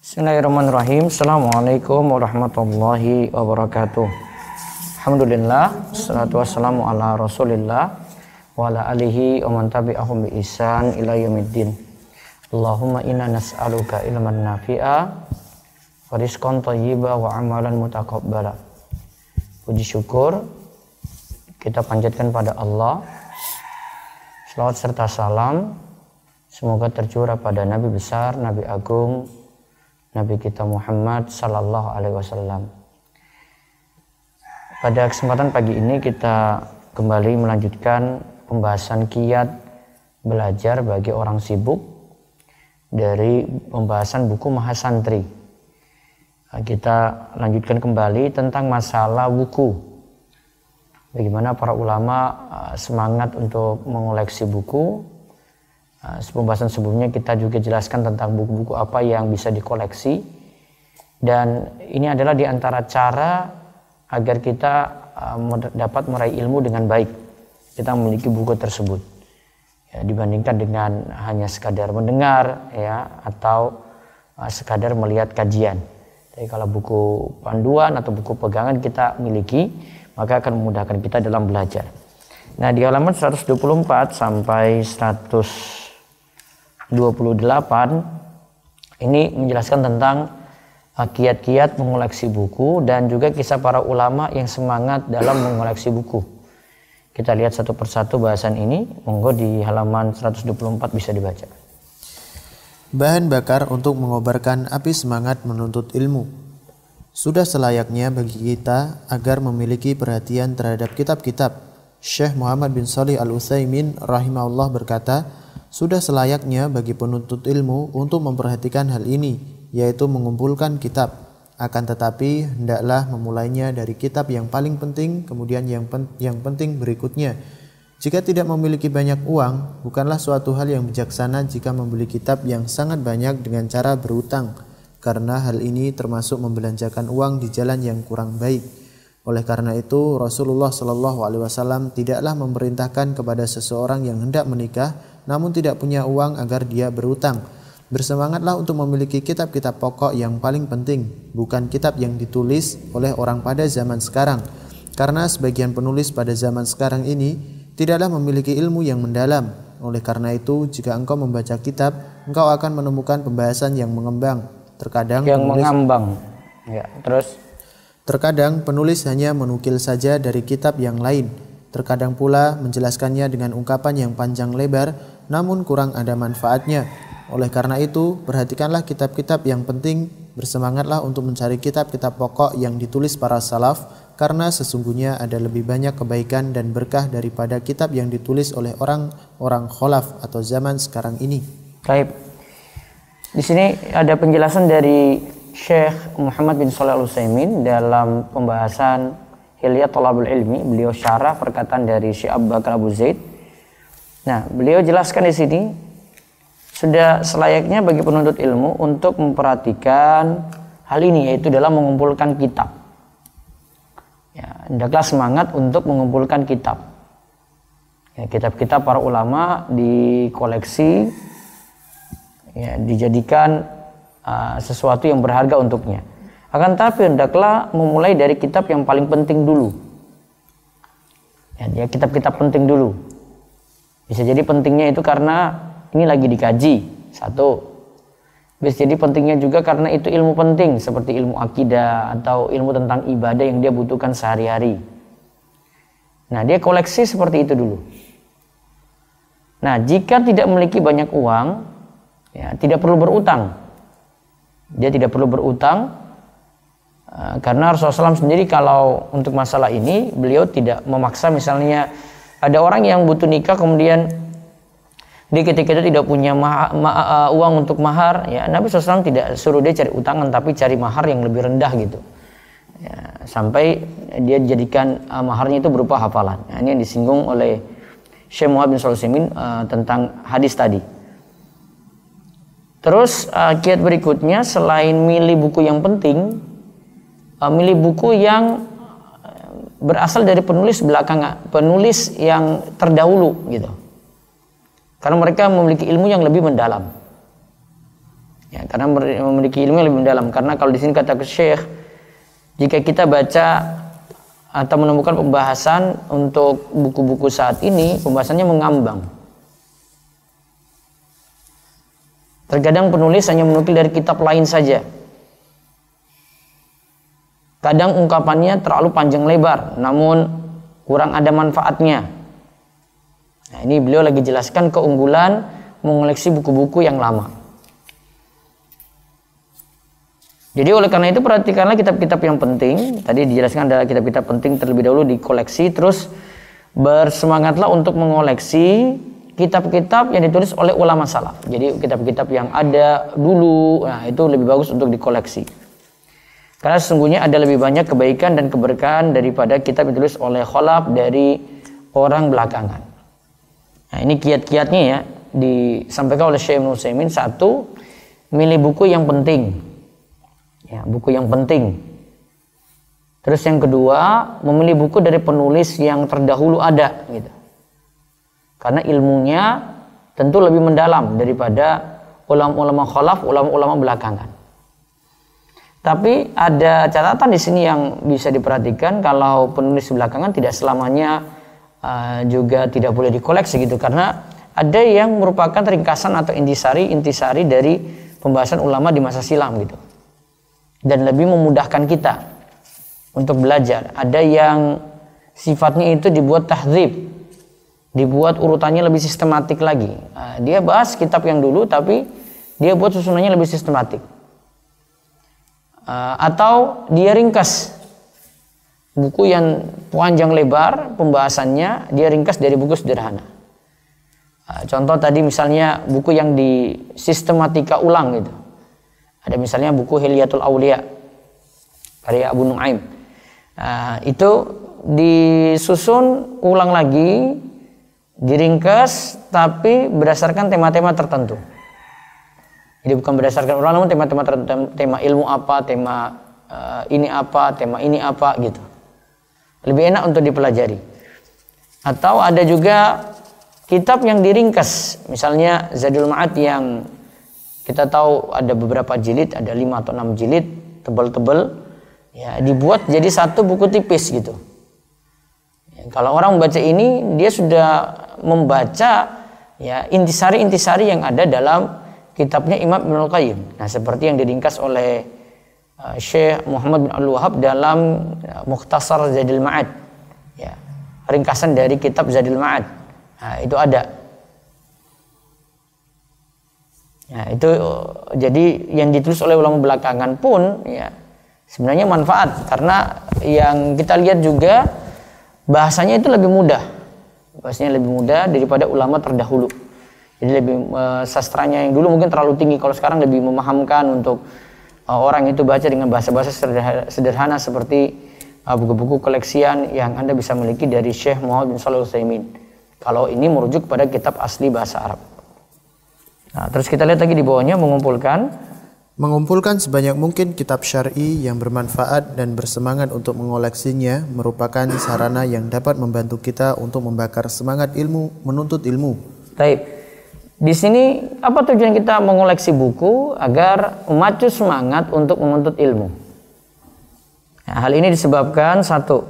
Bismillahirrahmanirrahim. Assalamualaikum warahmatullahi wabarakatuh. Alhamdulillah, salatu wassalamu ala rasulillah wa ala alihi wa man tabi'ahum bi ihsan ila yaumiddin. Allahumma inna nas'aluka ilman nafi'a wa rizqan thayyiba wa amalan mutaqabbala. Puji syukur kita panjatkan pada Allah. Selawat serta salam semoga tercurah pada Nabi besar, Nabi agung, Nabi kita Muhammad sallallahu alaihi wasallam. Pada kesempatan pagi ini kita kembali melanjutkan pembahasan kiat belajar bagi orang sibuk dari pembahasan buku Mahasantri. Kita lanjutkan kembali tentang masalah buku. Bagaimana para ulama semangat untuk mengoleksi buku. Pembahasan sebelumnya kita juga jelaskan tentang buku-buku apa yang bisa dikoleksi, dan ini adalah di antara cara agar kita dapat meraih ilmu dengan baik. Kita memiliki buku tersebut ya, dibandingkan dengan hanya sekadar mendengar ya, atau sekadar melihat kajian. Jadi kalau buku panduan atau buku pegangan kita miliki, maka akan memudahkan kita dalam belajar. Nah, di halaman 124 sampai 128 ini menjelaskan tentang kiat-kiat mengoleksi buku dan juga kisah para ulama yang semangat dalam mengoleksi buku. Kita lihat satu persatu bahasan ini. Monggo di halaman 124 bisa dibaca. Bahan bakar untuk mengobarkan api semangat menuntut ilmu. Sudah selayaknya bagi kita agar memiliki perhatian terhadap kitab-kitab. Syekh Muhammad bin Shalih Al-Utsaimin rahimahullah berkata, sudah selayaknya bagi penuntut ilmu untuk memperhatikan hal ini, yaitu mengumpulkan kitab. Akan tetapi, hendaklah memulainya dari kitab yang paling penting, kemudian yang penting berikutnya. Jika tidak memiliki banyak uang, bukanlah suatu hal yang bijaksana jika membeli kitab yang sangat banyak dengan cara berutang, karena hal ini termasuk membelanjakan uang di jalan yang kurang baik. Oleh karena itu, Rasulullah SAW tidaklah memerintahkan kepada seseorang yang hendak menikah namun tidak punya uang agar dia berutang. Bersemangatlah untuk memiliki kitab-kitab pokok yang paling penting, bukan kitab yang ditulis oleh orang pada zaman sekarang. Karena sebagian penulis pada zaman sekarang ini tidaklah memiliki ilmu yang mendalam. Oleh karena itu, jika engkau membaca kitab, engkau akan menemukan pembahasan yang mengembang. Terkadang penulis hanya menukil saja dari kitab yang lain. Terkadang pula menjelaskannya dengan ungkapan yang panjang lebar, namun kurang ada manfaatnya. Oleh karena itu, perhatikanlah kitab-kitab yang penting, bersemangatlah untuk mencari kitab-kitab pokok yang ditulis para salaf, karena sesungguhnya ada lebih banyak kebaikan dan berkah daripada kitab yang ditulis oleh orang-orang kholaf atau zaman sekarang ini. Baik. Di sini ada penjelasan dari Syekh Muhammad bin Shalih Al-Utsaimin dalam pembahasan Hilyat Thalabul Ilmi. Beliau syarah perkataan dari Syekh Abu Bakar Abu Zaid. Nah, beliau jelaskan di sini sudah selayaknya bagi penuntut ilmu untuk memperhatikan hal ini, yaitu dalam mengumpulkan kitab. Ya, hendaklah semangat untuk mengumpulkan kitab. Ya, kitab-kitab para ulama dikoleksi, ya, dijadikan sesuatu yang berharga untuknya. Akan tapi hendaklah memulai dari kitab yang paling penting dulu. Ya, kitab-kitab penting dulu. Bisa jadi pentingnya itu karena ini lagi dikaji, satu. Bisa jadi pentingnya juga karena itu ilmu penting, seperti ilmu akidah atau ilmu tentang ibadah yang dia butuhkan sehari-hari. Nah, dia koleksi seperti itu dulu. Nah, jika tidak memiliki banyak uang, ya, tidak perlu berutang. Dia tidak perlu berutang. Karena Rasulullah SAW sendiri kalau untuk masalah ini beliau tidak memaksa. Misalnya ada orang yang butuh nikah kemudian dia ketika itu tidak punya uang untuk mahar, ya Nabi SAW tidak suruh dia cari utangan, tapi cari mahar yang lebih rendah gitu ya, sampai dia dijadikan maharnya itu berupa hafalan. Nah, ini yang disinggung oleh Syekh Muhammad bin Shalih Al-Utsaimin tentang hadis tadi. Terus kiat berikutnya, selain milih buku yang penting, milih buku yang berasal dari penulis belakangan, penulis yang terdahulu gitu. Karena mereka memiliki ilmu yang lebih mendalam. Ya, karena memiliki ilmu yang lebih mendalam. Karena kalau di sini kata Syekh, jika kita baca atau menemukan pembahasan untuk buku-buku saat ini, pembahasannya mengambang. Terkadang penulis hanya menukil dari kitab lain saja. Kadang ungkapannya terlalu panjang lebar, namun kurang ada manfaatnya. Nah, ini beliau lagi jelaskan keunggulan mengoleksi buku-buku yang lama. Jadi oleh karena itu perhatikanlah kitab-kitab yang penting. Tadi dijelaskan adalah kitab-kitab penting terlebih dahulu dikoleksi, terus bersemangatlah untuk mengoleksi kitab-kitab yang ditulis oleh ulama salaf. Jadi kitab-kitab yang ada dulu, nah itu lebih bagus untuk dikoleksi. Karena sesungguhnya ada lebih banyak kebaikan dan keberkahan daripada kitab yang ditulis oleh khalaf dari orang belakangan. Nah ini kiat-kiatnya ya disampaikan oleh Syekh Ibnu Utsaimin. Satu, milih buku yang penting. Ya, buku yang penting. Terus yang kedua, memilih buku dari penulis yang terdahulu ada gitu. Karena ilmunya tentu lebih mendalam daripada ulama-ulama khalaf, ulama-ulama belakangan. Tapi ada catatan di sini yang bisa diperhatikan, kalau penulis belakangan tidak selamanya juga tidak boleh dikoleksi gitu, karena ada yang merupakan ringkasan atau intisari dari pembahasan ulama di masa silam gitu. Dan lebih memudahkan kita untuk belajar. Ada yang sifatnya itu dibuat tahdzib, dibuat urutannya lebih sistematik lagi. Dia bahas kitab yang dulu tapi dia buat susunannya lebih sistematik. Atau dia ringkas buku yang panjang lebar pembahasannya, dia ringkas dari buku sederhana. Contoh tadi misalnya buku yang disistematika ulang gitu. Ada misalnya buku Hilyatul Auliya karya Abu Nuaim. Itu disusun ulang lagi, diringkas tapi berdasarkan tema-tema tertentu. Jadi bukan berdasarkan ulang, namun tema-tema tertentu, tema ilmu apa, tema ini apa gitu. Lebih enak untuk dipelajari. Atau ada juga kitab yang diringkas, misalnya Zadul Ma'ad yang kita tahu ada beberapa jilid, ada 5 atau 6 jilid, tebal-tebal, ya dibuat jadi satu buku tipis gitu. Ya, kalau orang membaca ini, dia sudah membaca ya intisari-intisari yang ada dalam kitabnya Imam Ibnul Qayyim. Nah, seperti yang diringkas oleh Syekh Muhammad bin Abdul Wahhab dalam Mukhtasar Zadul Ma'ad. Ya, ringkasan dari kitab Zadul Ma'ad. Nah, itu ada. Ya, itu jadi yang ditulis oleh ulama belakangan pun ya sebenarnya manfaat, karena yang kita lihat juga bahasanya itu lebih mudah. Bahasanya lebih mudah daripada ulama terdahulu. Jadi lebih sastranya yang dulu mungkin terlalu tinggi, kalau sekarang lebih memahamkan untuk orang itu baca dengan bahasa-bahasa sederhana seperti buku-buku koleksian yang Anda bisa miliki dari Syekh Muhammad bin Shalih Al-Utsaimin. Kalau ini merujuk pada kitab asli bahasa Arab. Nah, terus kita lihat lagi di bawahnya, mengumpulkan sebanyak mungkin kitab syar'i yang bermanfaat dan bersemangat untuk mengoleksinya merupakan sarana yang dapat membantu kita untuk membakar semangat ilmu, menuntut ilmu. Baik. Di sini apa tujuan kita mengoleksi buku? Agar memacu semangat untuk menuntut ilmu. Nah, hal ini disebabkan satu,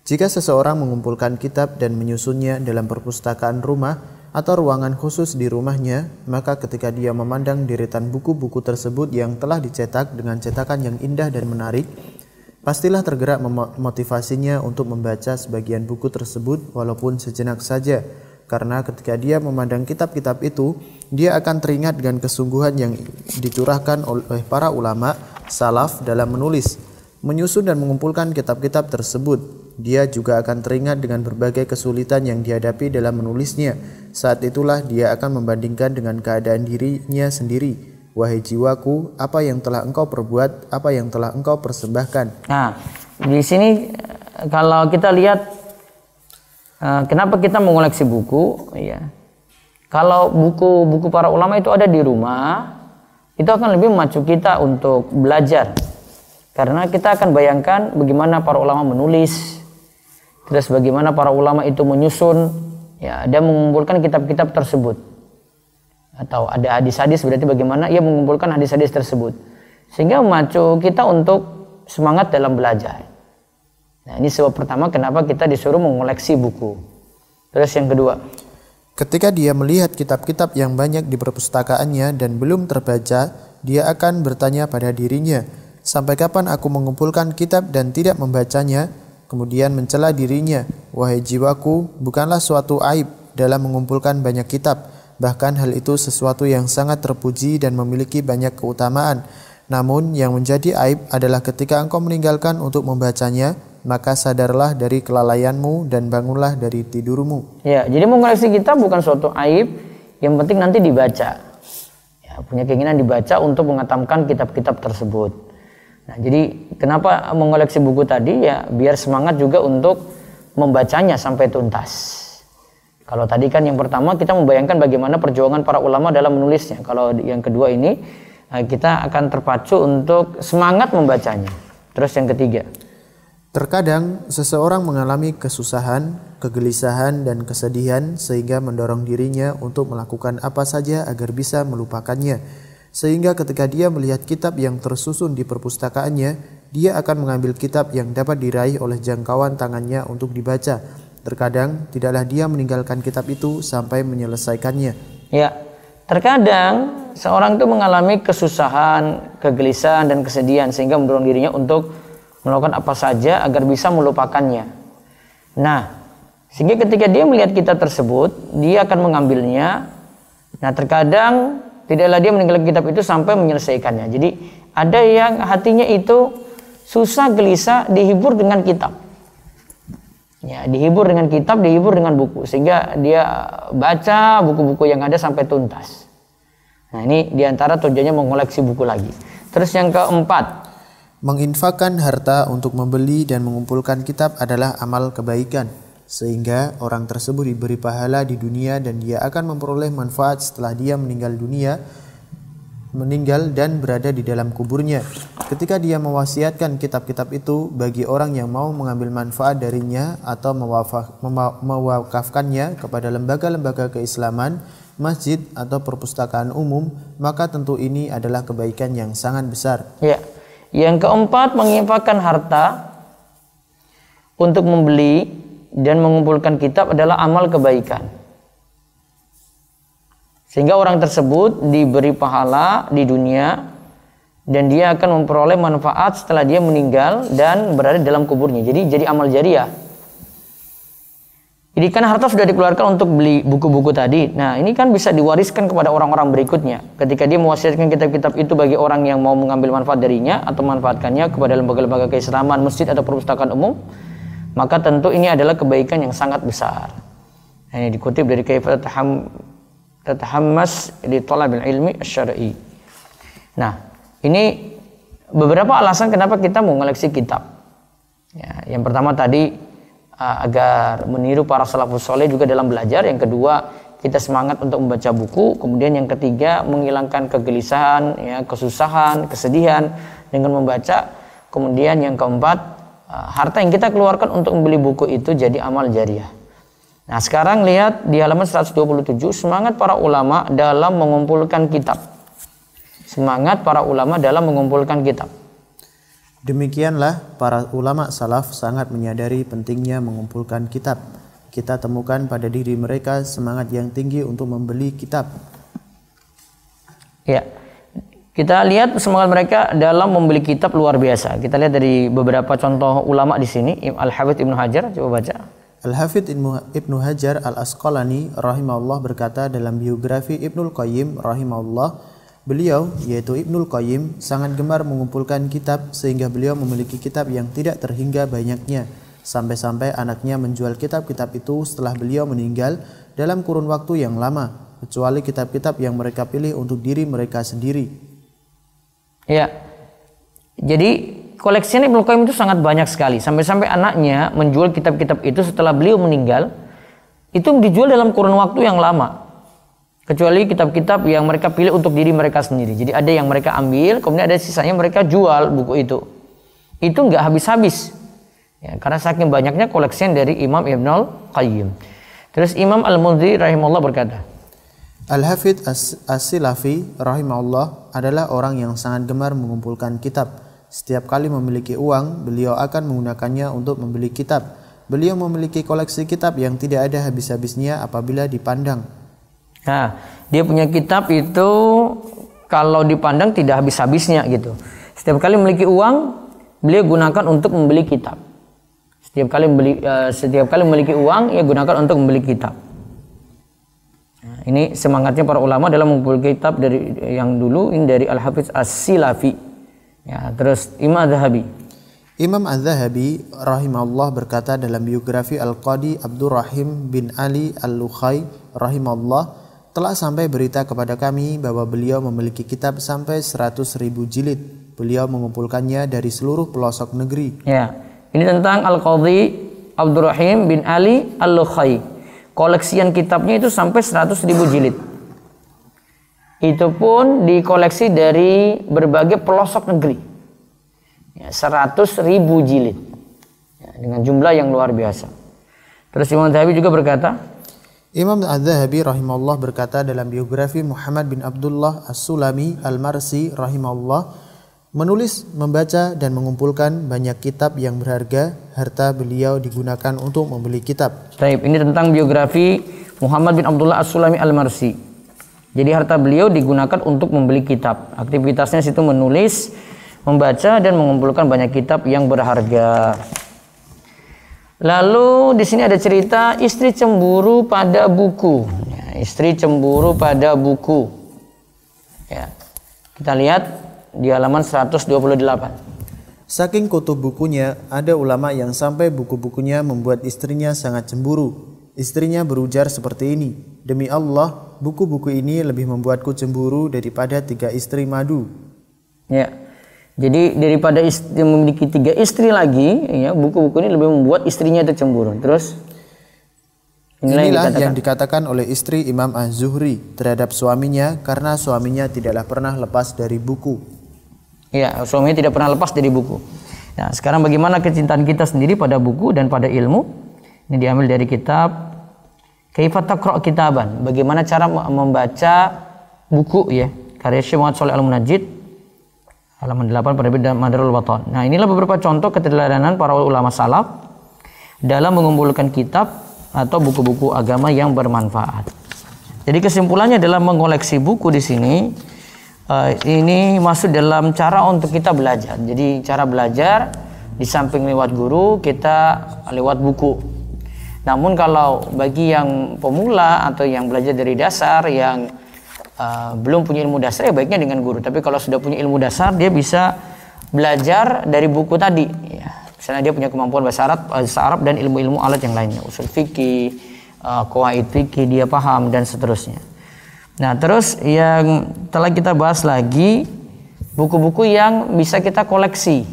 jika seseorang mengumpulkan kitab dan menyusunnya dalam perpustakaan rumah atau ruangan khusus di rumahnya, maka ketika dia memandang deretan buku-buku tersebut yang telah dicetak dengan cetakan yang indah dan menarik, pastilah tergerak motivasinya untuk membaca sebagian buku tersebut walaupun sejenak saja. Karena ketika dia memandang kitab-kitab itu, dia akan teringat dengan kesungguhan yang dicurahkan oleh para ulama salaf dalam menulis, menyusun dan mengumpulkan kitab-kitab tersebut. Dia juga akan teringat dengan berbagai kesulitan yang dihadapi dalam menulisnya. Saat itulah dia akan membandingkan dengan keadaan dirinya sendiri. Wahai jiwaku, apa yang telah engkau perbuat, apa yang telah engkau persembahkan. Nah, di sini kalau kita lihat kenapa kita mengoleksi buku, ya. Kalau buku-buku para ulama itu ada di rumah, itu akan lebih memacu kita untuk belajar. Karena kita akan bayangkan bagaimana para ulama menulis, terus bagaimana para ulama itu menyusun ya, dan mengumpulkan kitab-kitab tersebut. atau ada hadis-hadis, berarti bagaimana ia mengumpulkan hadis-hadis tersebut sehingga memacu kita untuk semangat dalam belajar. Nah, ini sebab pertama kenapa kita disuruh mengoleksi buku. Terus yang kedua, ketika dia melihat kitab-kitab yang banyak di perpustakaannya dan belum terbaca, dia akan bertanya pada dirinya, sampai kapan aku mengumpulkan kitab dan tidak membacanya? Kemudian mencela dirinya, wahai jiwaku, bukanlah suatu aib dalam mengumpulkan banyak kitab. Bahkan hal itu sesuatu yang sangat terpuji dan memiliki banyak keutamaan. Namun yang menjadi aib adalah ketika engkau meninggalkan untuk membacanya, maka sadarlah dari kelalaianmu dan bangunlah dari tidurmu. Ya, jadi mengoleksi kitab bukan suatu aib, yang penting nanti dibaca. Ya, punya keinginan dibaca untuk mengatamkan kitab-kitab tersebut. Nah, jadi kenapa mengoleksi buku tadi? Ya, biar semangat juga untuk membacanya sampai tuntas. Kalau tadi kan yang pertama kita membayangkan bagaimana perjuangan para ulama dalam menulisnya. Kalau yang kedua ini kita akan terpacu untuk semangat membacanya. Terus yang ketiga, terkadang seseorang mengalami kesusahan, kegelisahan, dan kesedihan sehingga mendorong dirinya untuk melakukan apa saja agar bisa melupakannya. Sehingga ketika dia melihat kitab yang tersusun di perpustakaannya, dia akan mengambil kitab yang dapat diraih oleh jangkauan tangannya untuk dibaca. Terkadang tidaklah dia meninggalkan kitab itu sampai menyelesaikannya. Ya, terkadang seorang itu mengalami kesusahan, kegelisahan, dan kesedihan sehingga mendorong dirinya untuk melakukan apa saja agar bisa melupakannya. Nah, sehingga ketika dia melihat kitab tersebut, dia akan mengambilnya. Nah, terkadang tidaklah dia meninggalkan kitab itu sampai menyelesaikannya. Jadi ada yang hatinya itu susah, gelisah, dihibur dengan kitab. Ya, dihibur dengan kitab, dihibur dengan buku, sehingga dia baca buku-buku yang ada sampai tuntas. Nah, ini diantara tujuannya mengoleksi buku lagi. Terus yang keempat, menginfakkan harta untuk membeli dan mengumpulkan kitab adalah amal kebaikan, sehingga orang tersebut diberi pahala di dunia dan dia akan memperoleh manfaat setelah dia meninggal dan berada di dalam kuburnya. Ketika dia mewasiatkan kitab-kitab itu bagi orang yang mau mengambil manfaat darinya atau mewakafkannya kepada lembaga-lembaga keislaman, masjid atau perpustakaan umum, maka tentu ini adalah kebaikan yang sangat besar. Ya. Yang keempat, menginfakkan harta untuk membeli dan mengumpulkan kitab adalah amal kebaikan. Sehingga orang tersebut diberi pahala di dunia dan dia akan memperoleh manfaat setelah dia meninggal dan berada dalam kuburnya. Jadi amal jariah. Jadi kan harta sudah dikeluarkan untuk beli buku-buku tadi. Nah, ini kan bisa diwariskan kepada orang-orang berikutnya. Ketika dia mewasiatkan kitab-kitab itu bagi orang yang mau mengambil manfaat darinya atau manfaatkannya kepada lembaga-lembaga keislaman, masjid atau perpustakaan umum, maka tentu ini adalah kebaikan yang sangat besar. Nah, ini dikutip dari Kaifa Tatahammas li Thalabil Ilmi Asy-Syar'i. Nah, ini beberapa alasan kenapa kita mengoleksi kitab. Ya, yang pertama tadi agar meniru para salafus soleh juga dalam belajar. Yang kedua, kita semangat untuk membaca buku. Kemudian yang ketiga, menghilangkan kegelisahan, ya, kesusahan, kesedihan dengan membaca. Kemudian yang keempat, harta yang kita keluarkan untuk membeli buku itu jadi amal jariah. Nah, sekarang lihat di halaman 127, semangat para ulama dalam mengumpulkan kitab. Semangat para ulama dalam mengumpulkan kitab. Demikianlah para ulama salaf sangat menyadari pentingnya mengumpulkan kitab. Kita temukan pada diri mereka semangat yang tinggi untuk membeli kitab. Ya, kita lihat semangat mereka dalam membeli kitab luar biasa. Kita lihat dari beberapa contoh ulama di sini. Al-Hafidz Ibnu Hajar, coba baca. Al-Hafidz Ibnu Hajar Al-Asqalani rahimahullah berkata dalam biografi Ibnul Qayyim rahimahullah, beliau yaitu Ibnul Qayyim sangat gemar mengumpulkan kitab sehingga beliau memiliki kitab yang tidak terhingga banyaknya, sampai-sampai anaknya menjual kitab-kitab itu setelah beliau meninggal dalam kurun waktu yang lama, kecuali kitab-kitab yang mereka pilih untuk diri mereka sendiri. Ya, jadi koleksinya Ibnu Qayyim itu sangat banyak sekali, sampai-sampai anaknya menjual kitab-kitab itu setelah beliau meninggal, itu dijual dalam kurun waktu yang lama, kecuali kitab-kitab yang mereka pilih untuk diri mereka sendiri. Jadi ada yang mereka ambil, kemudian ada sisanya mereka jual buku itu nggak habis-habis, ya, karena saking banyaknya koleksian dari Imam Ibnul Qayyim. Terus Imam Al-Mundhiri rahimahullah berkata, Al-Hafidz As-Silafi rahimahullah adalah orang yang sangat gemar mengumpulkan kitab. Setiap kali memiliki uang, beliau akan menggunakannya untuk membeli kitab. Beliau memiliki koleksi kitab yang tidak ada habis-habisnya apabila dipandang. Nah, dia punya kitab itu kalau dipandang tidak habis-habisnya gitu. Setiap kali memiliki uang, beliau gunakan untuk membeli kitab. Setiap kali memiliki uang, ia gunakan untuk membeli kitab. Nah, ini semangatnya para ulama dalam mengumpulkan kitab dari yang dulu, ini dari Al-Hafidz As-Silafi. Ya, terus Imam Az-Zahabi. Imam Az-Zahabi rahimahullah berkata dalam biografi Al-Qadi Abdurrahim bin Ali Al-Lukhai rahimahullah, telah sampai berita kepada kami bahwa beliau memiliki kitab sampai 100.000 jilid. Beliau mengumpulkannya dari seluruh pelosok negeri. Ya, ini tentang Al-Qadi Abdurrahim bin Ali Al-Lukhai. Koleksian kitabnya itu sampai 100.000 jilid. Itu pun dikoleksi dari berbagai pelosok negeri. Ya, 100.000 jilid. Ya, dengan jumlah yang luar biasa. Terus Imam Az-Zahabi juga berkata, Imam Az-Zahabi rahimahullah berkata dalam biografi Muhammad bin Abdullah As-Sulami Al-Marsi rahimahullah, menulis, membaca, dan mengumpulkan banyak kitab yang berharga. Harta beliau digunakan untuk membeli kitab. Baik, ini tentang biografi Muhammad bin Abdullah As-Sulami Al-Marsi. Jadi harta beliau digunakan untuk membeli kitab. Aktivitasnya situ menulis, membaca, dan mengumpulkan banyak kitab yang berharga. Lalu di sini ada cerita istri cemburu pada buku. Ya, istri cemburu pada buku. Ya, kita lihat di halaman 128. Saking kutub bukunya, ada ulama yang sampai buku-bukunya membuat istrinya sangat cemburu. Istrinya berujar seperti ini, demi Allah, buku-buku ini lebih membuatku cemburu daripada 3 istri madu. Ya, jadi daripada memiliki 3 istri lagi, ya, buku-buku ini lebih membuat istrinya itu cemburu. Terus inilah yang dikatakan oleh istri Imam Az-Zuhri terhadap suaminya, karena suaminya tidaklah pernah lepas dari buku. Ya, suaminya tidak pernah lepas dari buku. Nah, sekarang bagaimana kecintaan kita sendiri pada buku dan pada ilmu? Ini diambil dari kitab Kaifa Taqra' Kitaban. Bagaimana cara membaca buku, ya, karya Syekh Muhammad Shalih Al-Munajjid, halaman 8 pada bab Madarul Watan. Nah, inilah beberapa contoh keteladanan para ulama salaf dalam mengumpulkan kitab atau buku-buku agama yang bermanfaat. Jadi kesimpulannya dalam mengoleksi buku di sini, ini masuk dalam cara untuk kita belajar. Jadi cara belajar di samping lewat guru, kita lewat buku. Namun kalau bagi yang pemula atau yang belajar dari dasar, yang belum punya ilmu dasar, ya baiknya dengan guru. Tapi kalau sudah punya ilmu dasar, dia bisa belajar dari buku tadi. Ya, misalnya dia punya kemampuan bahasa Arab dan ilmu-ilmu alat yang lainnya, usul fikih, qawaid fikih dia paham dan seterusnya. Nah, terus yang telah kita bahas lagi, buku-buku yang bisa kita koleksi,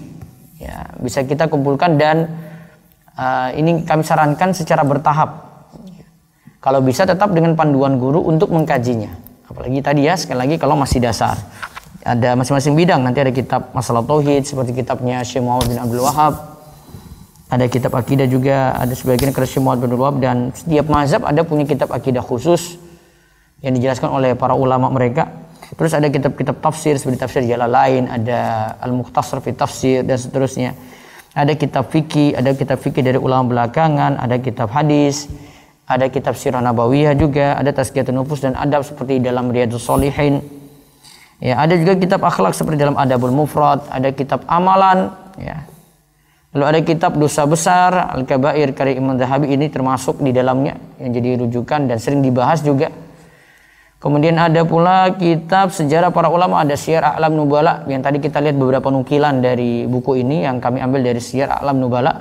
ya, bisa kita kumpulkan, dan ini kami sarankan secara bertahap. Kalau bisa tetap dengan panduan guru untuk mengkajinya. Apalagi tadi ya, sekali lagi kalau masih dasar. Ada masing-masing bidang, nanti ada kitab masalah tauhid seperti kitabnya Syekh Muhammad bin Abdul Wahab. Ada kitab akidah juga, ada sebagian karya Syekh Muhammad bin Abdul Wahab, dan setiap mazhab ada punya kitab akidah khusus yang dijelaskan oleh para ulama mereka. Terus ada kitab-kitab tafsir seperti tafsir Jalalain, ada Al-Mukhtasar fi Tafsir dan seterusnya. Ada kitab fikih, ada kitab fikih dari ulama belakangan, ada kitab hadis, ada kitab sirah nabawiyah juga, ada tazkiyatun nufus dan adab seperti dalam Riyadhus Shalihin. Ya, ada juga kitab akhlak seperti dalam Adabul Mufrad, ada kitab amalan, ya. Lalu ada kitab dosa besar, Al-Kabair karya Imam Az-Zahabi, ini termasuk di dalamnya yang jadi rujukan dan sering dibahas juga. Kemudian ada pula kitab sejarah para ulama, ada Syiar A'lam Nubala, yang tadi kita lihat beberapa nukilan dari buku ini yang kami ambil dari Syiar A'lam Nubala.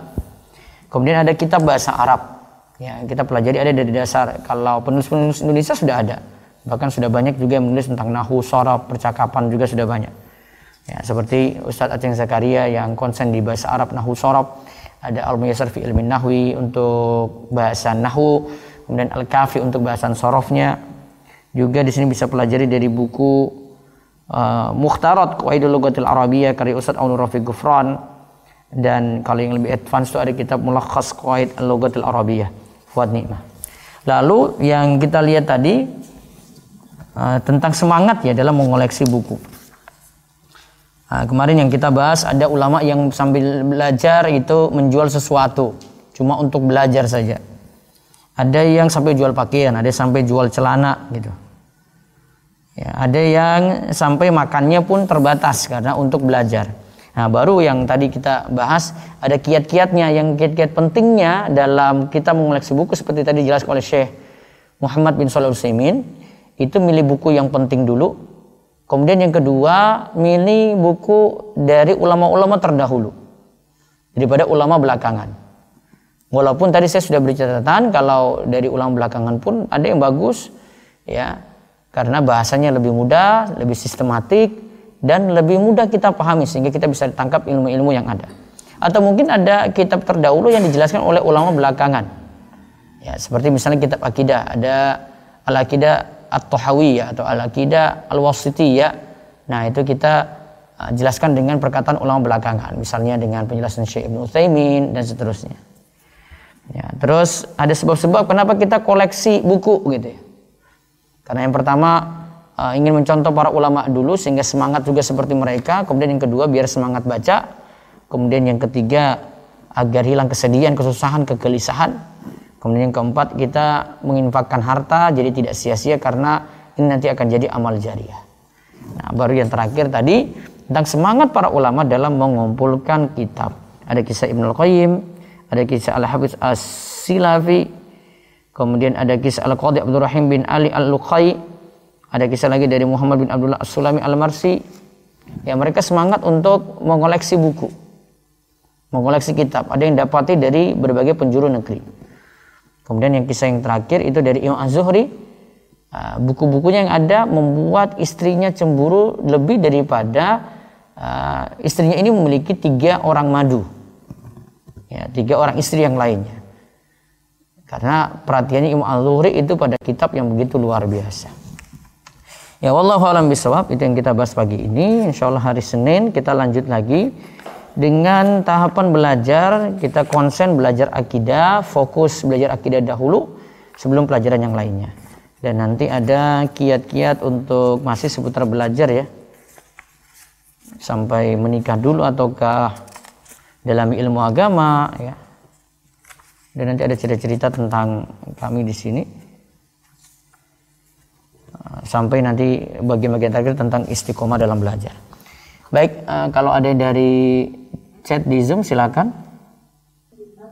Kemudian ada kitab bahasa Arab, ya, kita pelajari ada dari dasar. Kalau penulis-penulis Indonesia sudah ada, bahkan sudah banyak juga yang menulis tentang nahwu, sharaf, percakapan juga sudah banyak. Ya, seperti Ustadz Aceh Zakaria yang konsen di bahasa Arab, nahwu, sharaf. Ada Al-Muyassar fi Ilmin Nahwi untuk bahasan nahwu, kemudian Al-Kafi untuk bahasan sharafnya. Juga di sini bisa pelajari dari buku Mukhtarat Qawaidul Lughatil Arabiyyah karya Ustadz Aunur Rafiq Gufran, dan kalau yang lebih advance itu ada kitab Mulakhas Qawaid Al-Lughatil Arabiyyah Fuad Ni'mah. Lalu yang kita lihat tadi tentang semangat ya dalam mengoleksi buku. Kemarin yang kita bahas ada ulama yang sambil belajar itu menjual sesuatu cuma untuk belajar saja. Ada yang sampai jual pakaian, ada yang sampai jual celana gitu. Ya, ada yang sampai makannya pun terbatas karena untuk belajar. Nah, baru yang tadi kita bahas ada kiat-kiatnya, yang kiat-kiat pentingnya dalam kita mengoleksi buku seperti tadi dijelaskan oleh Syekh Muhammad bin Shalih Al-Utsaimin, itu milih buku yang penting dulu. Kemudian yang kedua, milih buku dari ulama-ulama terdahulu daripada ulama belakangan. Walaupun tadi saya sudah beri catatan kalau dari ulama belakangan pun ada yang bagus ya, karena bahasanya lebih mudah, lebih sistematik dan lebih mudah kita pahami sehingga kita bisa tangkap ilmu-ilmu yang ada. Atau mungkin ada kitab terdahulu yang dijelaskan oleh ulama belakangan. Ya, seperti misalnya kitab akidah, ada Al-Aqidah At-Tahawiyah atau Al-Aqidah Al-Wasithiyah. Nah, itu kita jelaskan dengan perkataan ulama belakangan, misalnya dengan penjelasan Syekh Ibnu Utsaimin dan seterusnya. Ya, terus ada sebab-sebab kenapa kita koleksi buku gitu ya. Karena yang pertama ingin mencontoh para ulama dulu sehingga semangat juga seperti mereka. Kemudian yang kedua biar semangat baca. Kemudian yang ketiga agar hilang kesedihan, kesusahan, kegelisahan. Kemudian yang keempat kita menginfakkan harta jadi tidak sia-sia karena ini nanti akan jadi amal jariah. Nah, baru yang terakhir tadi tentang semangat para ulama dalam mengumpulkan kitab. Ada kisah Ibnu Al-Qayyim, ada kisah Al-Hafiz As-Silafi, kemudian ada kisah Al-Qadhi Abdul Rahim bin Ali Al-Luqai, ada kisah lagi dari Muhammad bin Abdullah As-Sulami Al-Marsi. Ya, mereka semangat untuk mengoleksi buku, mengoleksi kitab. Ada yang dapati dari berbagai penjuru negeri. Kemudian yang kisah yang terakhir itu dari Imam Az-Zuhri, buku-bukunya yang ada membuat istrinya cemburu lebih daripada istrinya ini memiliki 3 orang madu, ya, 3 orang istri yang lainnya. Karena perhatiannya Imam Az-Zuhri itu pada kitab yang begitu luar biasa. Ya, wallahu a'lam bishawab, itu yang kita bahas pagi ini. Insyaallah hari Senin kita lanjut lagi dengan tahapan belajar. Kita konsen belajar akidah, fokus belajar akidah dahulu sebelum pelajaran yang lainnya. Dan nanti ada kiat-kiat untuk masih seputar belajar ya, sampai menikah dulu ataukah dalam ilmu agama ya. Dan nanti ada cerita-cerita tentang kami di sini, sampai nanti bagian-bagian terakhir tentang istiqomah dalam belajar. Baik, kalau ada dari chat di Zoom silakan.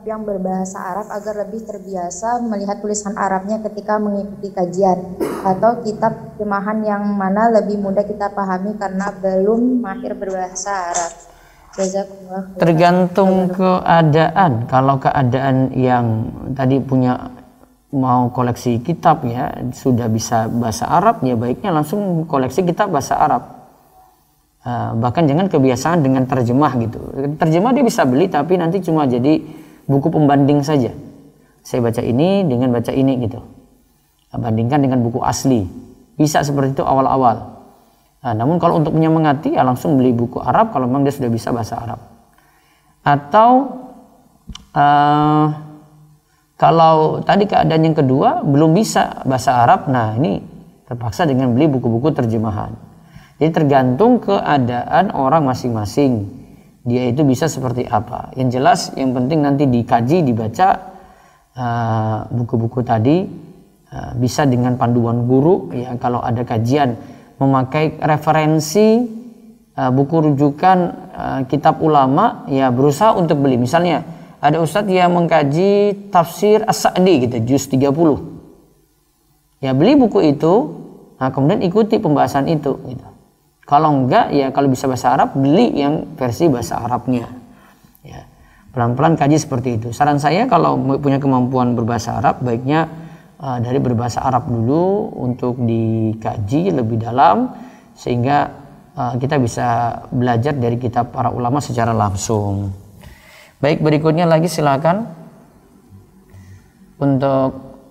Yang berbahasa Arab agar lebih terbiasa melihat tulisan Arabnya ketika mengikuti kajian, atau kitab terjemahan yang mana lebih mudah kita pahami karena belum mahir berbahasa Arab. Jazakumullah. Tergantung keadaan. Kalau keadaan yang tadi punya mau koleksi kitab ya, sudah bisa bahasa Arab, ya baiknya langsung koleksi kitab bahasa Arab. Bahkan jangan kebiasaan dengan terjemah gitu. Terjemah dia bisa beli tapi nanti cuma jadi buku pembanding saja. Saya baca ini dengan baca ini gitu. Bandingkan dengan buku asli. Bisa seperti itu awal-awal. Namun kalau untuk menyemangati ya langsung beli buku Arab kalau memang dia sudah bisa bahasa Arab. Atau kalau tadi keadaan yang kedua belum bisa bahasa Arab, nah ini terpaksa dengan beli buku-buku terjemahan. Jadi tergantung keadaan orang masing-masing, dia itu bisa seperti apa. Yang jelas yang penting nanti dikaji, dibaca buku-buku tadi, bisa dengan panduan guru ya. Kalau ada kajian memakai referensi buku rujukan kitab ulama ya, berusaha untuk beli. Misalnya ada ustadz yang mengkaji tafsir As-Sa'di gitu, juz 30 ya, beli buku itu, nah kemudian ikuti pembahasan itu gitu. Kalau enggak ya kalau bisa bahasa Arab beli yang versi bahasa Arabnya ya. Pelan-pelan kaji seperti itu. Saran saya kalau punya kemampuan berbahasa Arab, baiknya dari berbahasa Arab dulu untuk dikaji lebih dalam sehingga kita bisa belajar dari kitab para ulama secara langsung. Baik, berikutnya lagi silakan untuk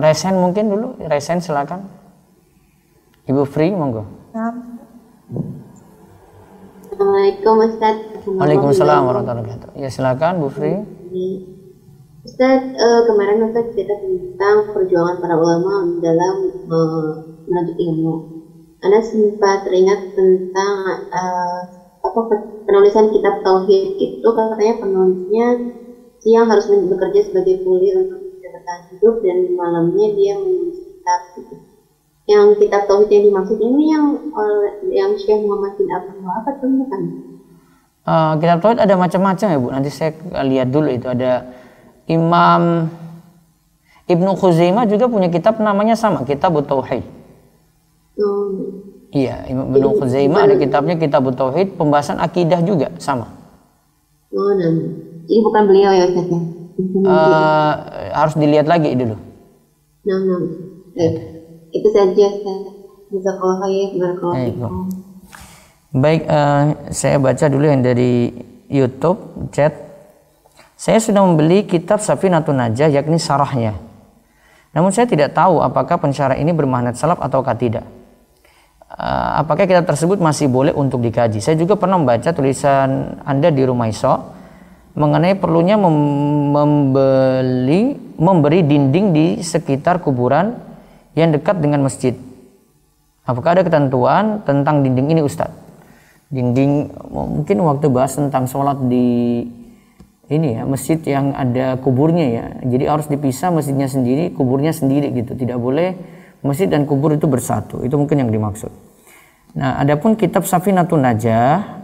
resen mungkin dulu. Resen silakan. Ibu Free monggo. Assalamualaikum Ustaz. Waalaikumsalam warahmatullahi wabarakatuh. Ya silakan Bu Free. Ustaz, kemarin Ustaz cerita tentang perjuangan para ulama dalam menuntut ilmu. Anda sempat teringat tentang penulisan kitab tauhid itu, katanya penulisnya siang harus bekerja sebagai kuli untuk bisa bertahan hidup dan malamnya dia menulis kitab gitu. Yang kitab tauhid yang dimaksud ini yang Syekh Muhammad bin Abdul Wahab atau bukan? Kitab tauhid ada macam-macam ya Bu. Nanti saya lihat dulu itu. Ada Imam Ibnu Khuzaimah juga punya kitab namanya sama, Kitab Tauhid. Iya, Imam Ibnu Khuzaimah ada kitabnya Kitab Tauhid, pembahasan akidah juga sama. Ini bukan beliau ya Ustaz ya? Harus dilihat lagi dulu. Itu saja. Jazakallahu khair. Baik, saya baca dulu yang dari YouTube chat. Saya sudah membeli kitab Safinatun Najah, yakni syarahnya. Namun saya tidak tahu apakah pensyarah ini bermanhaj salaf ataukah tidak. Apakah kitab tersebut masih boleh untuk dikaji? Saya juga pernah membaca tulisan Anda di Rumah Iso mengenai perlunya memberi dinding di sekitar kuburan yang dekat dengan masjid. Apakah ada ketentuan tentang dinding ini, Ustadz? Dinding, mungkin waktu bahas tentang sholat di ini ya, masjid yang ada kuburnya ya. Jadi harus dipisah, masjidnya sendiri, kuburnya sendiri gitu. Tidak boleh masjid dan kubur itu bersatu. Itu mungkin yang dimaksud. Nah, adapun kitab Safinatun Najah,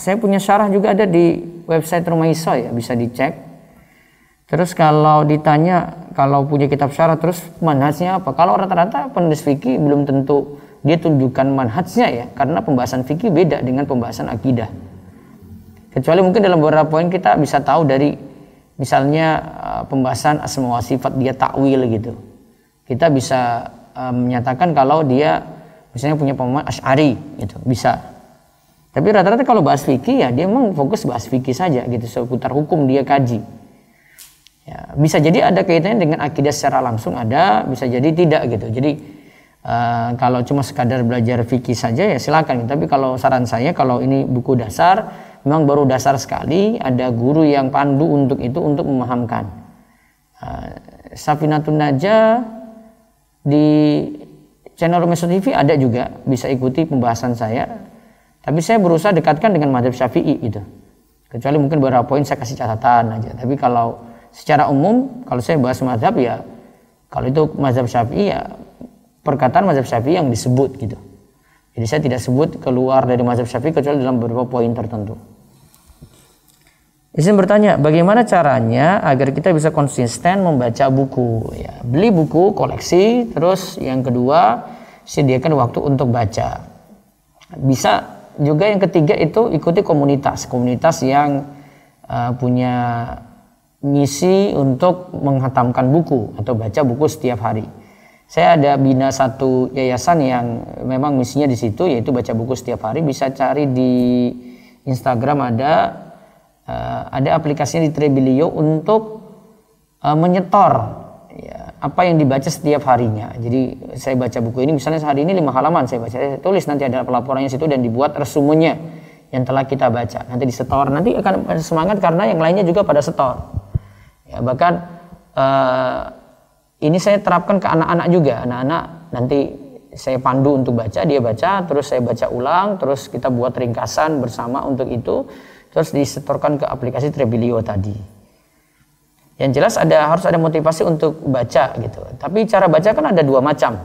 saya punya syarah juga ada di website Rumah Iso ya, bisa dicek. Terus kalau ditanya kalau punya kitab syarah terus manhajnya apa? Kalau rata-rata penulis fikih belum tentu dia tunjukkan manhajnya ya, karena pembahasan fikih beda dengan pembahasan akidah. Kecuali mungkin dalam beberapa poin kita bisa tahu dari misalnya pembahasan asma wa sifat, dia takwil gitu. Kita bisa menyatakan kalau dia misalnya punya pemahaman Asy'ari gitu, bisa. Tapi rata-rata kalau bahas fikih ya dia memang fokus bahas fikih saja gitu, seputar hukum dia kaji. Ya, bisa jadi ada kaitannya dengan akidah secara langsung, ada, bisa jadi tidak gitu. Jadi kalau cuma sekadar belajar fikih saja ya silakan. Tapi kalau saran saya, kalau ini buku dasar, memang baru dasar sekali, ada guru yang pandu untuk itu, untuk memahamkan. Safinatun Najah di channel Rumah Iso TV ada juga, bisa ikuti pembahasan saya. Tapi saya berusaha dekatkan dengan mazhab Syafi'i gitu. Kecuali mungkin beberapa poin saya kasih catatan aja. Tapi kalau secara umum, kalau saya bahas mazhab ya, kalau itu mazhab Syafi'i ya perkataan mazhab Syafi'i yang disebut gitu. Jadi saya tidak sebut keluar dari mazhab Syafi'i kecuali dalam beberapa poin tertentu. Izin bertanya, bagaimana caranya agar kita bisa konsisten membaca buku? Ya, beli buku, koleksi, terus yang kedua, sediakan waktu untuk baca. Bisa juga yang ketiga itu ikuti komunitas yang punya misi untuk menghatamkan buku atau baca buku setiap hari. Saya ada bina satu yayasan yang memang misinya di situ, yaitu baca buku setiap hari. Bisa cari di Instagram ada aplikasinya di Trebilio untuk menyetor ya, apa yang dibaca setiap harinya. Jadi saya baca buku ini misalnya hari ini 5 halaman saya baca, saya tulis, nanti ada pelaporannya situ dan dibuat resumenya yang telah kita baca. Nanti disetor, nanti akan semangat karena yang lainnya juga pada setor. Ya, bahkan ini saya terapkan ke anak-anak juga. Anak-anak nanti saya pandu untuk baca, dia baca, terus saya baca ulang, terus kita buat ringkasan bersama untuk itu. Terus disetorkan ke aplikasi Trebilio tadi. Yang jelas harus ada motivasi untuk baca gitu. Tapi cara baca kan ada dua macam.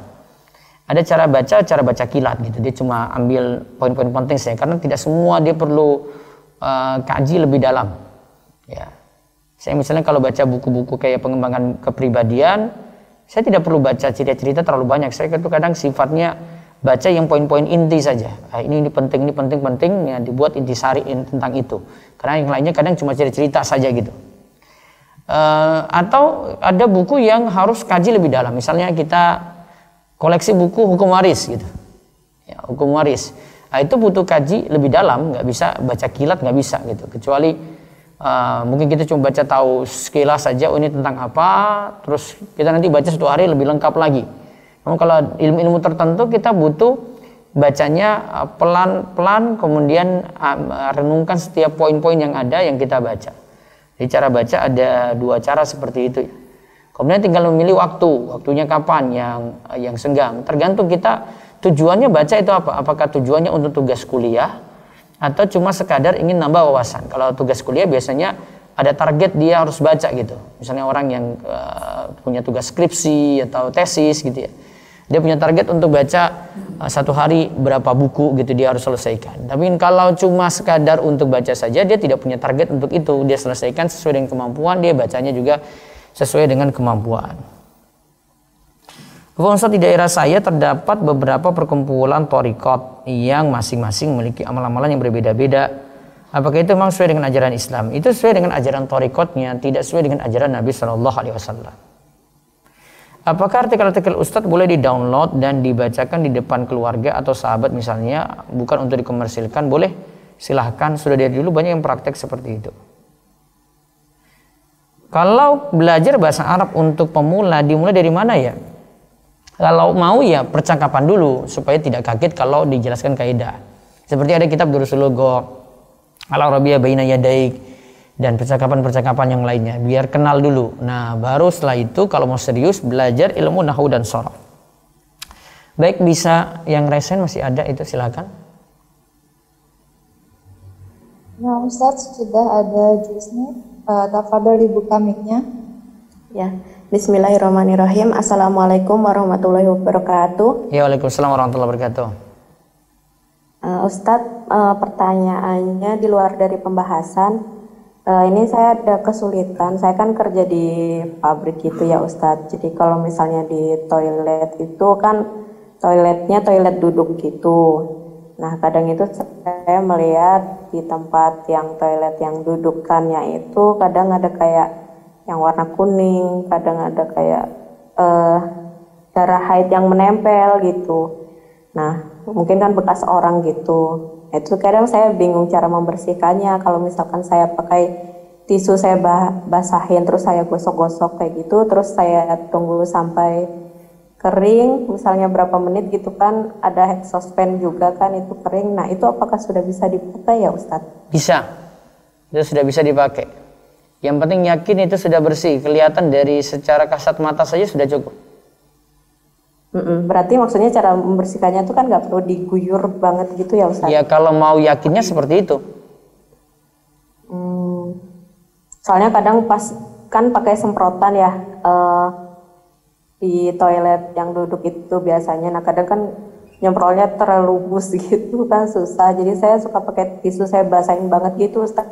Ada cara baca kilat gitu. Dia cuma ambil poin-poin penting saya, karena tidak semua dia perlu kaji lebih dalam. Ya. Saya misalnya kalau baca buku-buku kayak pengembangan kepribadian, saya tidak perlu baca cerita-cerita terlalu banyak. Saya kadang sifatnya baca yang poin-poin inti saja. Ini penting ya, dibuat intisari tentang itu. Karena yang lainnya kadang cuma cerita saja gitu. Atau ada buku yang harus kaji lebih dalam. Misalnya kita koleksi buku hukum waris gitu. Ya, hukum waris. Itu butuh kaji lebih dalam, nggak bisa baca kilat, nggak bisa gitu. Kecuali mungkin kita cuma baca tahu sekilas saja, ini tentang apa, terus kita nanti baca satu hari lebih lengkap lagi. Namun kalau ilmu-ilmu tertentu kita butuh bacanya pelan-pelan, kemudian renungkan setiap poin-poin yang ada yang kita baca. Jadi cara baca ada dua cara seperti itu. Kemudian tinggal memilih waktunya kapan yang senggang. Tergantung kita tujuannya baca itu apa. Apakah tujuannya untuk tugas kuliah atau cuma sekadar ingin nambah wawasan. Kalau tugas kuliah biasanya ada target dia harus baca gitu. Misalnya orang yang punya tugas skripsi atau tesis gitu ya. Dia punya target untuk baca satu hari berapa buku gitu dia harus selesaikan. Tapi kalau cuma sekadar untuk baca saja, dia tidak punya target untuk itu. Dia selesaikan sesuai dengan kemampuan, dia bacanya juga sesuai dengan kemampuan. Bapak Ustaz, di daerah saya terdapat beberapa perkumpulan thariqat yang masing-masing memiliki amal-amalan yang berbeda-beda. Apakah itu memang sesuai dengan ajaran Islam? Itu sesuai dengan ajaran thariqatnya, tidak sesuai dengan ajaran Nabi Shallallahu Alaihi Wasallam. Apakah artikel-artikel Ustadz boleh di-download dan dibacakan di depan keluarga atau sahabat misalnya, bukan untuk dikomersilkan? Boleh, silahkan. Sudah dari dulu banyak yang praktek seperti itu. Kalau belajar bahasa Arab untuk pemula, dimulai dari mana ya? Kalau mau ya percakapan dulu, supaya tidak kaget kalau dijelaskan kaidah. Seperti ada kitab Durusul Lugha, Al-Arabiyyah Baina Yadaik, dan percakapan-percakapan yang lainnya, biar kenal dulu. Nah, baru setelah itu kalau mau serius belajar ilmu nahwu dan sharaf. Baik, bisa yang resen masih ada itu silakan. Nah, Ustadz sudah ada jusnya. Tafadhol dibuka mic-nya. Ya, Bismillahirrahmanirrahim. Assalamualaikum warahmatullahi wabarakatuh. Ya, waalaikumsalam warahmatullahi wabarakatuh. Ustadz, pertanyaannya di luar dari pembahasan. Ini saya ada kesulitan. Saya kan kerja di pabrik gitu ya Ustadz. Jadi kalau misalnya di toilet itu kan toiletnya toilet duduk gitu. Nah, kadang itu saya melihat di tempat yang toilet yang dudukannya itu kadang ada kayak yang warna kuning, kadang ada kayak darah haid yang menempel gitu. Nah, mungkin kan bekas orang gitu. Itu kadang saya bingung cara membersihkannya. Kalau misalkan saya pakai tisu, saya basahin terus saya gosok-gosok kayak gitu, terus saya tunggu sampai kering, misalnya berapa menit gitu kan, ada exhaust fan juga kan itu kering. Nah, itu apakah sudah bisa dipakai ya Ustadz? Bisa, itu sudah bisa dipakai. Yang penting yakin itu sudah bersih, kelihatan dari secara kasat mata saja sudah cukup. Berarti maksudnya cara membersihkannya itu kan nggak perlu diguyur banget gitu ya Ustadz? Ya, kalau mau yakinnya seperti itu. Soalnya kadang pas kan pakai semprotan ya, di toilet yang duduk itu biasanya. Nah, kadang kan nyemprolnya terlalu bus gitu kan susah. Jadi saya suka pakai tisu, saya basahin banget gitu Ustaz.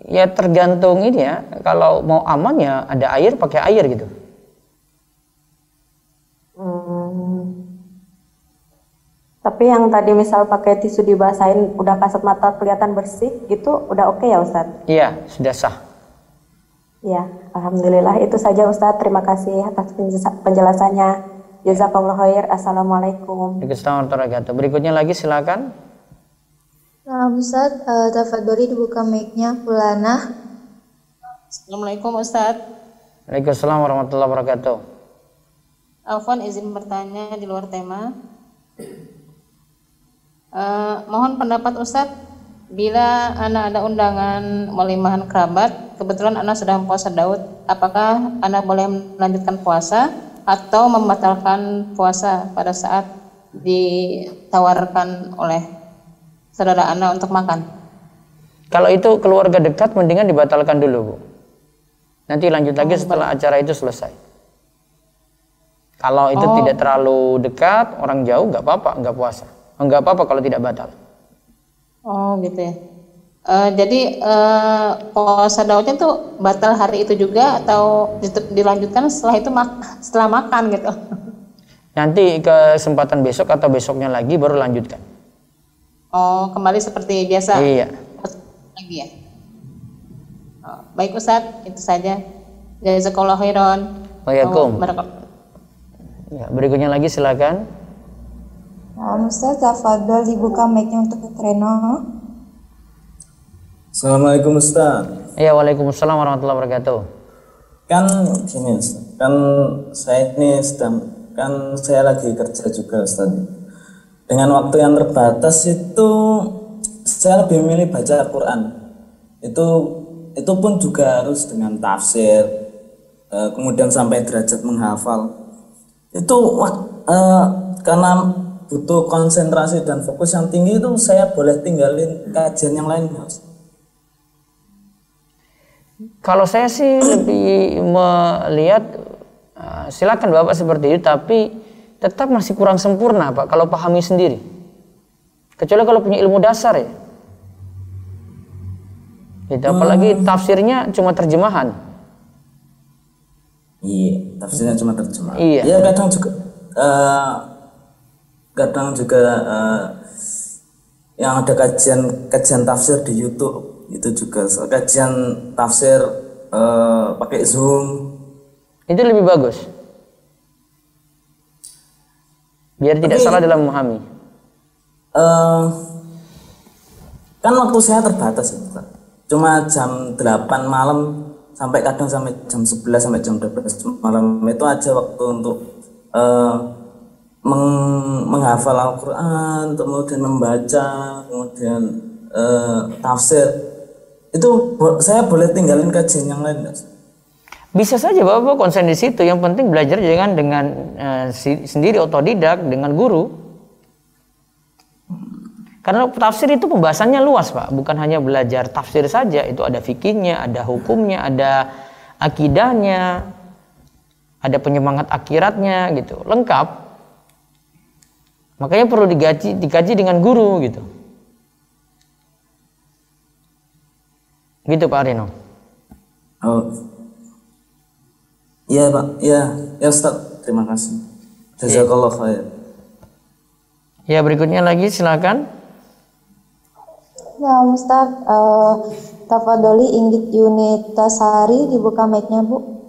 Ya tergantung ini ya. Kalau mau aman ya ada air, pakai air gitu. Tapi yang tadi misal pakai tisu dibasahin udah kasat mata kelihatan bersih gitu, udah oke ya Ustaz? Iya, sudah sah. Ya, alhamdulillah itu saja Ustaz. Terima kasih atas penjelasannya. Jazakallahu khair. Assalamualaikum. Waalaikumsalam warahmatullahi wabarakatuh. Berikutnya lagi silakan. Nah, Ustaz, tafadholi dibuka mic-nya, Fulana. Assalamualaikum Ustaz. Waalaikumsalam warahmatullahi wabarakatuh. Alfon izin bertanya di luar tema. Mohon pendapat Ustaz, bila anak ada undangan walimahan kerabat, kebetulan anak sedang puasa Daud, apakah anak boleh melanjutkan puasa atau membatalkan puasa pada saat ditawarkan oleh saudara anak untuk makan? Kalau itu keluarga dekat, mendingan dibatalkan dulu, Bu. Nanti lanjut lagi setelah acara itu selesai. Kalau itu tidak terlalu dekat, orang jauh, nggak apa-apa, nggak puasa. Nggak apa-apa kalau tidak batal. Oh gitu ya. Jadi puasa Daudnya tuh batal hari itu juga atau dilanjutkan setelah itu setelah makan gitu? Nanti kesempatan besok atau besoknya lagi baru lanjutkan. Oh, kembali seperti biasa. Iya. Lagi ya. Oh, baik Ustadz, itu saja. Jazakallahu khairan. Waalaikumsalam. Ya, berikutnya lagi silakan. Nah, Ustaz, tafadhol dibuka mic-nya untuk Treno. Assalamualaikum Ustaz. Ya, waalaikumsalam warahmatullahi wabarakatuh. Kan gini Ustaz, kan saya ini saya lagi kerja juga Ustaz. Dengan waktu yang terbatas itu saya lebih memilih baca Al-Quran. Itu itu pun juga harus dengan tafsir, kemudian sampai derajat menghafal. Itu karena butuh konsentrasi dan fokus yang tinggi, itu saya boleh tinggalin kajian yang lain, Mas? Kalau saya sih lebih melihat silakan Bapak seperti itu, tapi tetap masih kurang sempurna Pak kalau pahami sendiri. Kecuali kalau punya ilmu dasar ya. Gitu, apalagi tafsirnya cuma terjemahan. Iya, tafsirnya cuma terjemahan. Iya. Ya kadang juga yang ada kajian tafsir di YouTube itu juga kajian tafsir pakai Zoom. Itu lebih bagus. Biar tidak salah dalam memahami. Kan waktu saya terbatas ya, Pak. Cuma jam 8 malam sampai kadang sampai jam 11 sampai jam 12 malam itu aja waktu untuk menghafal Al-Quran, kemudian membaca, kemudian tafsir. Itu saya boleh tinggalin kajian yang lain nggak? Bisa saja Bapak konsen di situ. Yang penting belajar jangan dengan sendiri otodidak dengan guru. Karena tafsir itu pembahasannya luas Pak, bukan hanya belajar tafsir saja, itu ada fikihnya, ada hukumnya, ada akidahnya, ada penyemangat akhiratnya gitu, lengkap. Makanya perlu dikaji dengan guru gitu. Gitu Pak Rino. Oh. Iya Pak, ya Ustaz, terima kasih. Jazakallah khair. Ya, berikutnya lagi silakan. Ya Ustaz, Tafadoli Inggit Yunitasari, dibuka mic-nya Bu.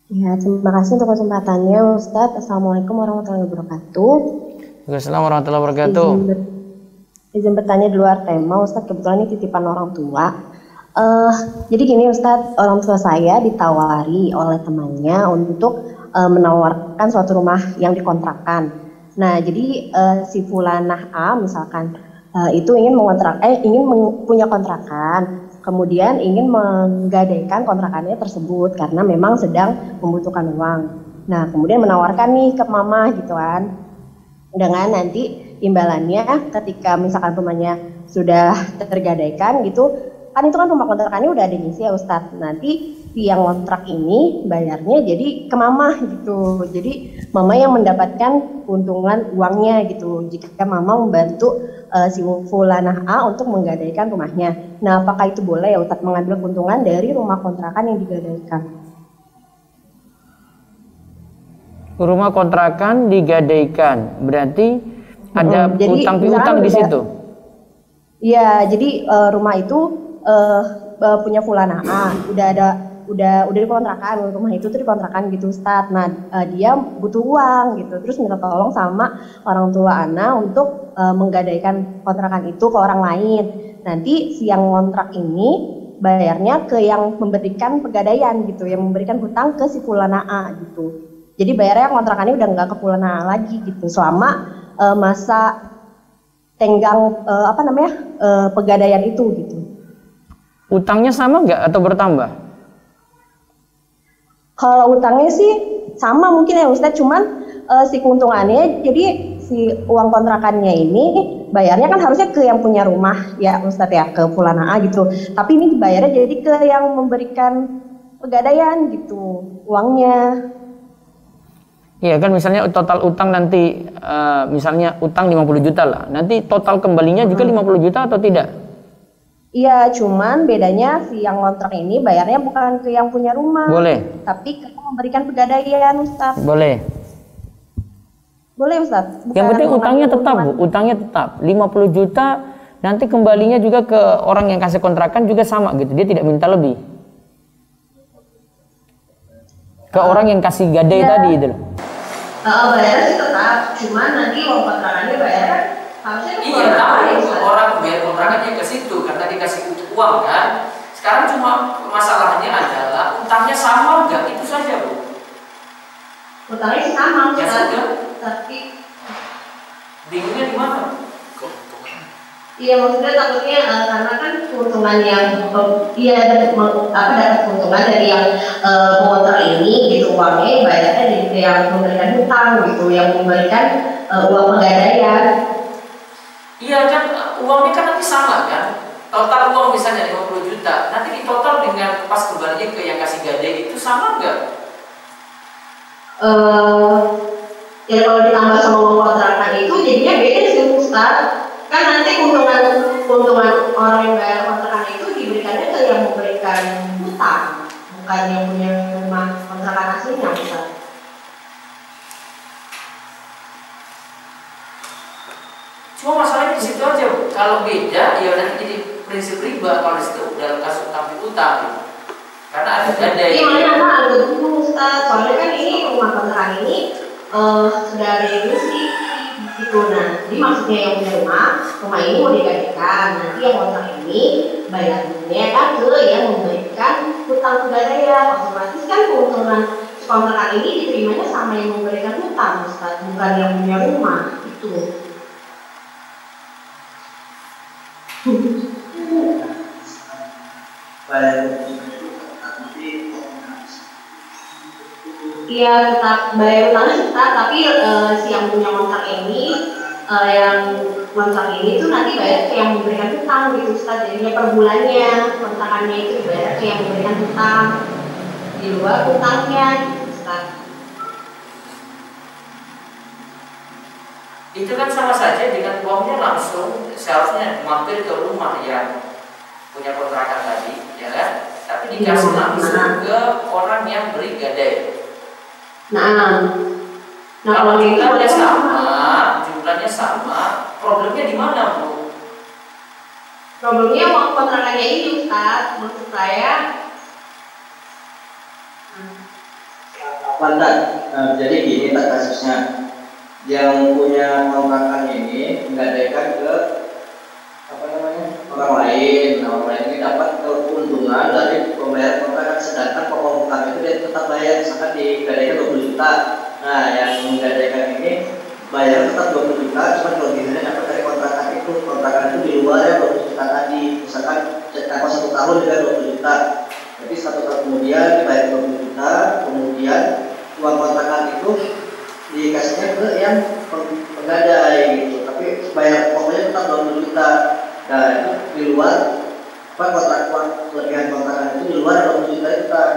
Ya, terima kasih untuk kesempatannya Ustaz. Assalamualaikum warahmatullahi wabarakatuh. Waalaikumsalam warahmatullahi wabarakatuh. Izin bertanya di luar tema Ustaz, kebetulan ini titipan orang tua. Jadi gini Ustaz, orang tua saya ditawari oleh temannya untuk menawarkan suatu rumah yang dikontrakan. Nah, jadi si fulanah A misalkan itu ingin punya kontrakan, kemudian ingin menggadaikan kontrakannya tersebut karena memang sedang membutuhkan uang. Nah, kemudian menawarkan nih ke mama gitu kan, dengan nanti imbalannya ketika misalkan rumahnya sudah tergadaikan gitu, kan itu kan rumah kontrakannya udah ada ngisi ya Ustadz. Nanti si yang kontrak ini bayarnya jadi ke mama gitu. Jadi mama yang mendapatkan keuntungan uangnya gitu. Jika mama membantu si fulanah A untuk menggadaikan rumahnya. Nah, apakah itu boleh ya Ustadz mengambil keuntungan dari rumah kontrakan yang digadaikan? Rumah kontrakan digadaikan, berarti ada utang piutang di situ. Iya, jadi rumah itu punya fulanah A, udah dikontrakan, rumah itu tuh dikontrakan gitu Ustadz. Nah, dia butuh uang gitu, terus minta tolong sama orang tua Ana untuk menggadaikan kontrakan itu ke orang lain. Nanti si yang kontrak ini bayarnya ke yang memberikan pegadaian gitu, yang memberikan hutang ke si fulanah A gitu. Jadi bayarnya kontrakannya udah nggak ke fulanah A lagi gitu selama masa tenggang pegadaian itu gitu. Utangnya sama nggak atau bertambah? Kalau utangnya sih sama mungkin ya Ustadz, cuman si keuntungannya jadi si uang kontrakannya ini bayarnya kan harusnya ke yang punya rumah ya Ustadz ya, ke fulanah A gitu. Tapi ini dibayarnya jadi ke yang memberikan pegadaian gitu uangnya. Iya kan, misalnya total utang nanti misalnya utang 50 juta lah. Nanti total kembalinya juga 50 juta atau tidak? Iya, cuman bedanya si yang kontrak ini bayarnya bukan ke yang punya rumah. Boleh. Tapi ke yang memberikan pegadaian, Ustaz. Boleh. Boleh, Ustaz. Yang penting utangnya tetap, Bu. Utangnya tetap 50 juta, nanti kembalinya juga ke orang yang kasih kontrakan juga sama gitu. Dia tidak minta lebih. Ke orang yang kasih gadai tadi itu loh. Bayarnya sih tetap, cuman nanti uang kontrakannya bayarnya harusnya ke orang bayar kontrakannya ke situ karena dikasih uang kan. Sekarang cuma masalahnya adalah utangnya sama enggak, itu saja Bu. Utangnya sama, ya sudah. tapi Bingungnya di mana? Iya, maksudnya takutnya karena kan keuntungan yang iya dapat keuntungan dari yang mengontrak ini gitu, uangnya bayarnya dari yang memberikan hutang gitu, yang memberikan uang pegadaian. Iya kan, uangnya kan nanti sama kan, total uang misalnya 50 juta, nanti ditotal dengan pas kembalinya ke yang kasih gadai itu sama nggak? Ya kalau ditambah sama uang kontrakan itu jadinya beda sih Ustaz. Kan nanti keuntungan orang yang bayar kontrakan itu diberikannya ke yang memberikan hutang, bukan yang punya rumah kontrakan aslinya Ustaz. Cuma masalahnya di situ aja, Bu. Kalau beda ya nanti jadi prinsip riba kalau di situ dalam kasus utang piutang gitu. Karena ada gadai. Iya, makanya anak agak bingung Ustaz. Soalnya kan ini rumah kontrakan ini sudah ada yang mesti gitu. Nah, jadi maksudnya yang punya rumah ini mau digantikan. Nanti yang kontrak ini bayarnya kan ke yang memberikan hutang pegadaian. Otomatis kan keuntungan kontrakan ini diterimanya sama yang memberikan hutang Ustaz, bukan yang punya rumah itu. Iya, tetap bayar utangnya tetap, tapi si yang punya kontrak ini yang kontrak ini tuh nanti bayar ke yang memberikan hutang gitu Ustaz. Jadinya per bulannya kontrakannya itu dibayar ke yang memberikan hutang di luar hutangnya gitu Ustaz. Itu kan sama saja dengan uangnya langsung seharusnya mampir ke rumah yang punya kontrakan tadi, ya kan? Tapi dikasih langsung ke orang yang beri gadai. Kalau jumlahnya sama, problemnya di mana, Bu? Problemnya uang kontrakannya ini Ustaz, maksud saya. Jadi gini tak kasusnya, yang punya kontrakan ini menggadaikan ke orang lain. Nah, orang lain ini dapat keuntungan dari pembayaran kontrakan, sedangkan pokok hutang itu dia tetap bayar, misalkan digadaikan 20 juta. Nah, yang menggadaikan ini bayar tetap 20 juta, cuma kelebihannya dapat dari kontrakan itu. Kontrakan itu di luar ya 20 juta tadi, misalkan jangka 1 tahun juga 20 juta. Jadi 1 tahun kemudian dibayar 20 juta, kemudian uang kontrakan itu dikasihnya ke yang penggadai gitu, tapi bayar pokoknya tetap 20 juta. Nah, itu di luar kelebihan kontrakan itu di luar 20 juta itu kan.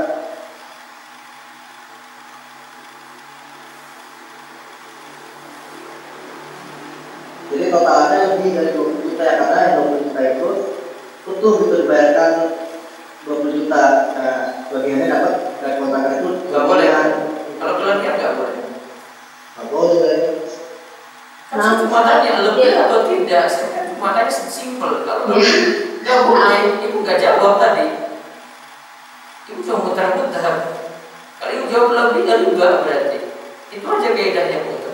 Jadi totalnya lebih dari 20 juta ya, karena yang 20 juta itu utuh gitu dibayarkan 20 juta. Nah, bagiannya dapat dari kontrakan itu nggak boleh kan? Kalau kelebihan nggak boleh. Nggak boleh. Kan cuma tanya lebih atau tidak, saya kan cuma tanya simpel. Kalau nggak boleh, ibu nggak jawab tadi. Ibu cuma muter-muter. Kalau ibu jawab lebih dari enggak berarti itu aja kaidahnya, Bu.